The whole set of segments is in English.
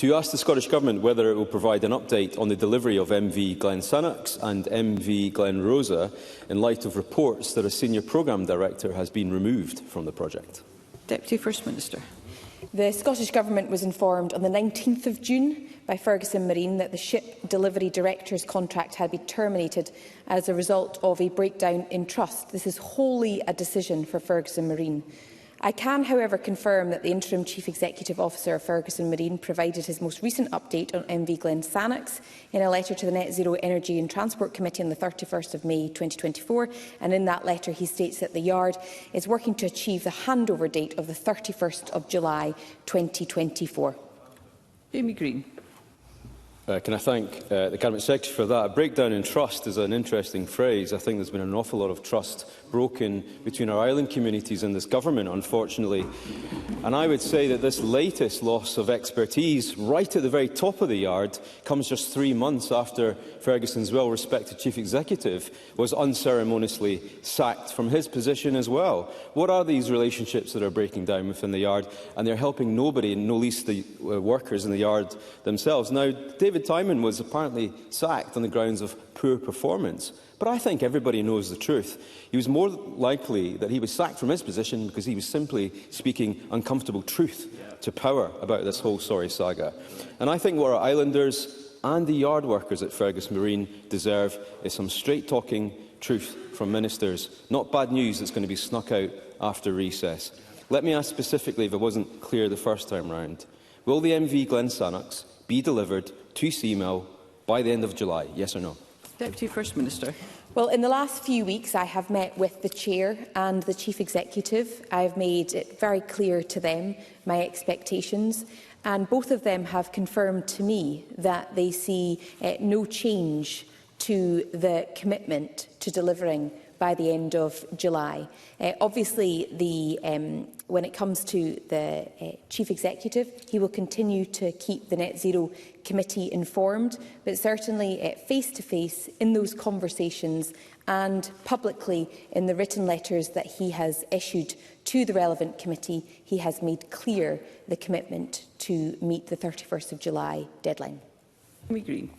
to ask the Scottish Government whether it will provide an update on the delivery of MV Glen Sannox and MV Glen Rosa in light of reports that a senior programme director has been removed from the project. Deputy First Minister. The Scottish Government was informed on the 19th of June by Ferguson Marine that the Ship Delivery Director's contract had been terminated as a result of a breakdown in trust. This is wholly a decision for Ferguson Marine. I can, however, confirm that the Interim Chief Executive Officer of Ferguson Marine provided his most recent update on MV Glen Sannox in a letter to the Net Zero Energy and Transport Committee on the 31st of May 2024, and in that letter he states that the Yard is working to achieve the handover date of the 31st of July 2024. Amy Green. Can I thank the Cabinet Secretary for that? A breakdown in trust is an interesting phrase. I think there's been an awful lot of trust broken between our island communities and this government, unfortunately. And I would say that this latest loss of expertise, right at the very top of the Yard, comes just 3 months after Ferguson's well-respected Chief Executive was unceremoniously sacked from his position as well. What are these relationships that are breaking down within the Yard? And they're helping nobody, and no least the workers in the Yard themselves. Now, David Timon was apparently sacked on the grounds of poor performance. But I think everybody knows the truth. He was more likely that he was sacked from his position because he was simply speaking uncomfortable truth to power about this whole sorry saga. And I think what our islanders and the yard workers at Ferguson Marine deserve is some straight-talking truth from ministers, not bad news that's going to be snuck out after recess. Let me ask specifically, if it wasn't clear the first time round, will the MV Glen Sannox be delivered to CMAL by the end of July, yes or no? Deputy First Minister. Well, in the last few weeks, I have met with the Chair and the Chief Executive. I have made it very clear to them my expectations, and both of them have confirmed to me that they see no change to the commitment to delivering by the end of July. Obviously, when it comes to the Chief Executive, he will continue to keep the Net Zero Committee informed, but certainly face-to-face in those conversations and publicly in the written letters that he has issued to the relevant committee, he has made clear the commitment to meet the 31st of July deadline. Amy Green.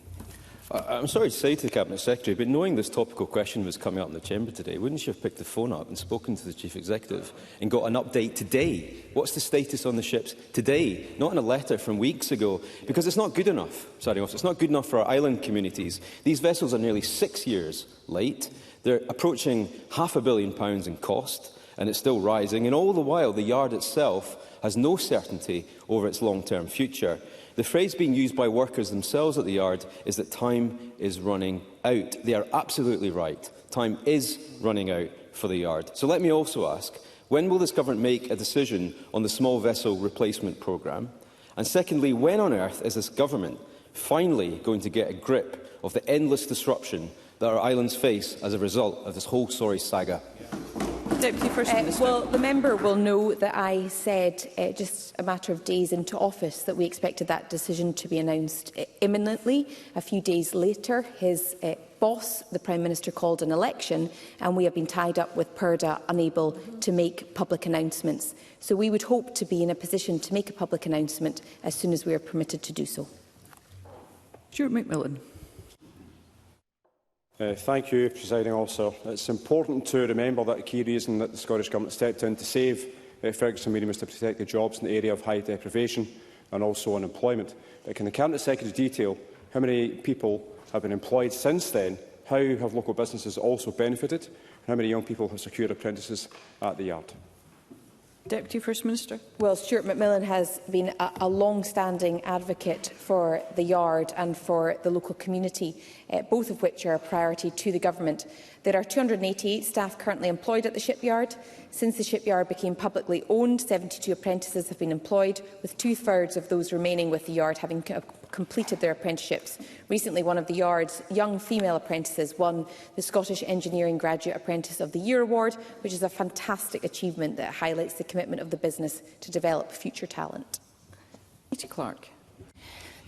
I'm sorry to say to the Cabinet Secretary, but knowing this topical question was coming up in the Chamber today, wouldn't you have picked the phone up and spoken to the Chief Executive and got an update today? What's the status on the ships today? Not in a letter from weeks ago, because it's not good enough. It's not good enough for our island communities. These vessels are nearly 6 years late. They're approaching £500 million in cost, and it's still rising. And all the while, the yard itself has no certainty over its long-term future. The phrase being used by workers themselves at the yard is that time is running out. They are absolutely right. Time is running out for the yard. So let me also ask, when will this government make a decision on the small vessel replacement programme? And secondly, when on earth is this government finally going to get a grip of the endless disruption that our islands face as a result of this whole sorry saga? Deputy First Minister. Well, the member will know that I said just a matter of days into office that we expected that decision to be announced imminently. A few days later, his boss, the Prime Minister, called an election, and we have been tied up with PERDA, unable to make public announcements. So we would hope to be in a position to make a public announcement as soon as we are permitted to do so. Stuart McMillan. Thank you, Presiding Officer. It's important to remember that the key reason that the Scottish Government stepped in to save Ferguson Marine was to protect the jobs in the area of high deprivation and also unemployment. But can the Cabinet Secretary detail how many people have been employed since then, how have local businesses also benefited, and how many young people have secured apprentices at the yard? Deputy First Minister. Well, Stuart McMillan has been a long-standing advocate for the yard and for the local community, both of which are a priority to the government. There are 288 staff currently employed at the shipyard. Since the shipyard became publicly owned, 72 apprentices have been employed, with 2/3 of those remaining with the yard having completed their apprenticeships. Recently, one of the yard's young female apprentices won the Scottish Engineering Graduate Apprentice of the Year Award, which is a fantastic achievement that highlights the commitment of the business to develop future talent. Peter Clark.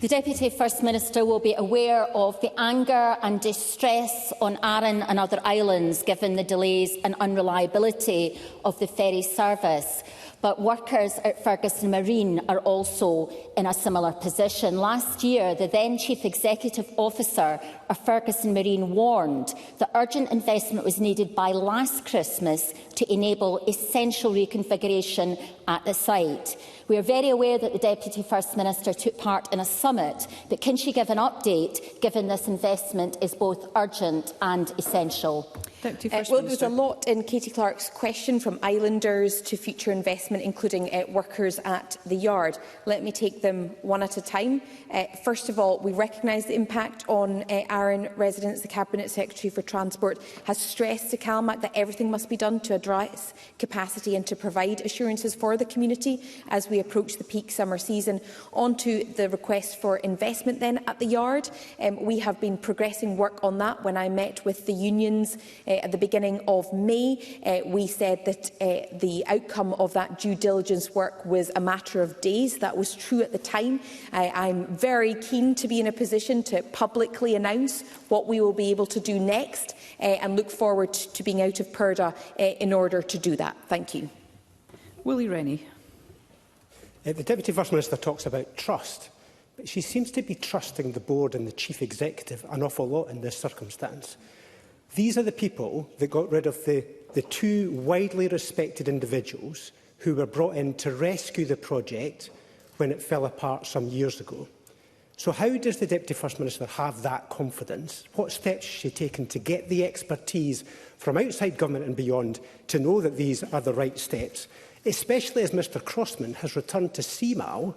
The Deputy First Minister will be aware of the anger and distress on Arran and other islands given the delays and unreliability of the ferry service. But workers at Ferguson Marine are also in a similar position. Last year, the then Chief Executive Officer of Ferguson Marine warned that urgent investment was needed by last Christmas to enable essential reconfiguration at the site. We are very aware that the Deputy First Minister took part in a summit, but can she give an update, given this investment is both urgent and essential? Well, there's a lot in Katie Clark's question, from islanders to future investment, including workers at the yard. Let me take them one at a time. First of all, we recognise the impact on Arran residents. The Cabinet Secretary for Transport has stressed to CalMac that everything must be done to address capacity and to provide assurances for the community as we approach the peak summer season. On to the request for investment then at the yard. We have been progressing work on that. When I met with the unions at the beginning of May, we said that the outcome of that due diligence work was a matter of days. That was true at the time. I'm very keen to be in a position to publicly announce what we will be able to do next, and look forward to being out of Purda in order to do that. Thank you. Willie Rennie. The Deputy First Minister talks about trust, but she seems to be trusting the board and the Chief Executive an awful lot in this circumstance. These are the people that got rid of the two widely respected individuals who were brought in to rescue the project when it fell apart some years ago. So how does the Deputy First Minister have that confidence? What steps has she taken to get the expertise from outside government and beyond to know that these are the right steps? Especially as Mr Crossman has returned to CMAL.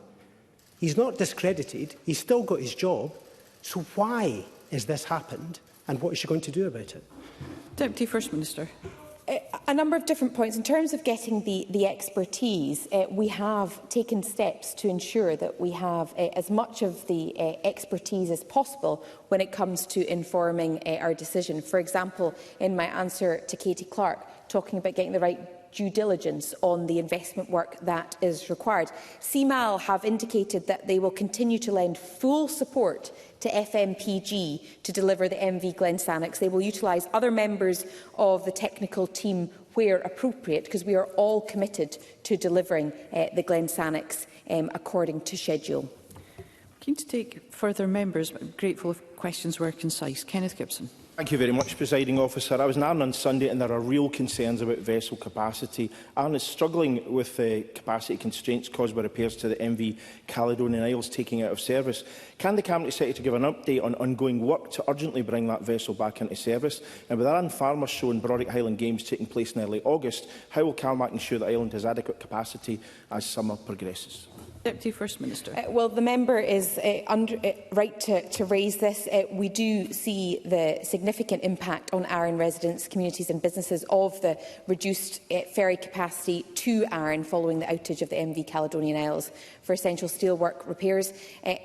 He's not discredited, he's still got his job. So why has this happened, and what is she going to do about it? Deputy First Minister. A number of different points. In terms of getting the expertise, we have taken steps to ensure that we have as much of the expertise as possible when it comes to informing our decision. For example, in my answer to Katie Clark, talking about getting the right due diligence on the investment work that is required. CMAL have indicated that they will continue to lend full support to FMPG to deliver the MV Glen Sannox. They will utilise other members of the technical team where appropriate, because we are all committed to delivering the Glen Sannox according to schedule. Keen to take further members, but I'm grateful if questions were concise. Kenneth Gibson. Thank you very much, Presiding Officer. I was in Arran on Sunday and there are real concerns about vessel capacity. Arran is struggling with capacity constraints caused by repairs to the MV Caledonian Isles taking out of service. Can the Cabinet Secretary give an update on ongoing work to urgently bring that vessel back into service? And with Arran Farmers Show and Brodick Highland Games taking place in early August, how will CalMac ensure that Island has adequate capacity as summer progresses? Deputy First Minister. Well, the member is right to raise this. We do see the significant impact on Arran residents, communities and businesses of the reduced ferry capacity to Arran following the outage of the MV Caledonian Isles for essential steelwork repairs.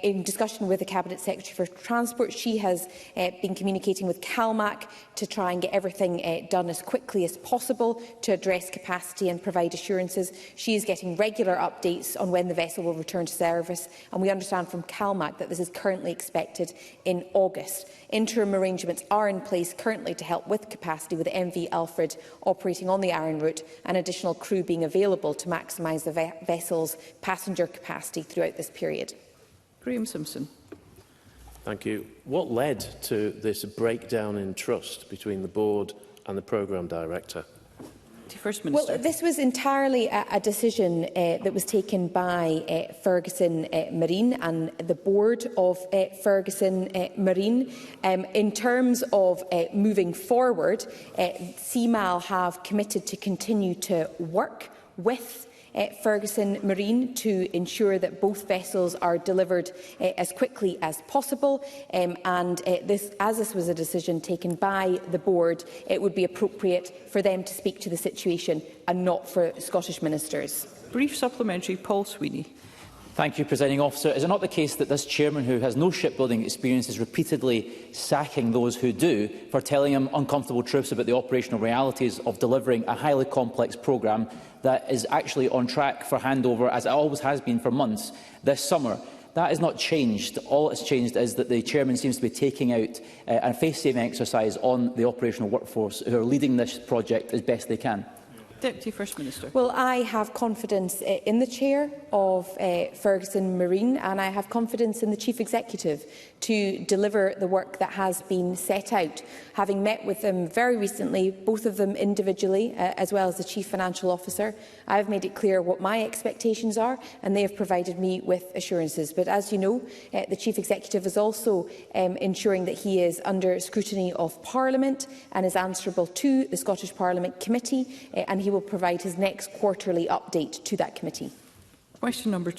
In discussion with the Cabinet Secretary for Transport, she has been communicating with CalMac to try and get everything done as quickly as possible to address capacity and provide assurances. She is getting regular updates on when the vessel will return to service, and we understand from CalMac that this is currently expected in August. Interim arrangements are in place currently to help with capacity, with the MV Alfred operating on the Arran route and additional crew being available to maximise the vessel's passenger capacity throughout this period. Graham Simpson. Thank you. What led to this breakdown in trust between the board and the programme director? First Minister. Well, this was entirely a decision that was taken by Ferguson Marine and the board of Ferguson Marine. In terms of moving forward, CMAL have committed to continue to work with Ferguson Marine to ensure that both vessels are delivered as quickly as possible, as this was a decision taken by the board, it would be appropriate for them to speak to the situation and not for Scottish ministers. Brief supplementary, Paul Sweeney. Thank you, Presiding Officer. Is it not the case that this chairman, who has no shipbuilding experience, is repeatedly sacking those who do for telling him uncomfortable truths about the operational realities of delivering a highly complex programme that is actually on track for handover, as it always has been for months, this summer? That has not changed. All that's changed is that the chairman seems to be taking out a face-saving exercise on the operational workforce who are leading this project as best they can. Deputy First Minister. Well, I have confidence in the chair of Ferguson Marine, and I have confidence in the Chief Executive to deliver the work that has been set out. Having met with them very recently, both of them individually, as well as the Chief Financial Officer, I have made it clear what my expectations are, and they have provided me with assurances. But as you know, the Chief Executive is also ensuring that he is under scrutiny of Parliament and is answerable to the Scottish Parliament Committee, and he will provide his next quarterly update to that committee. Question number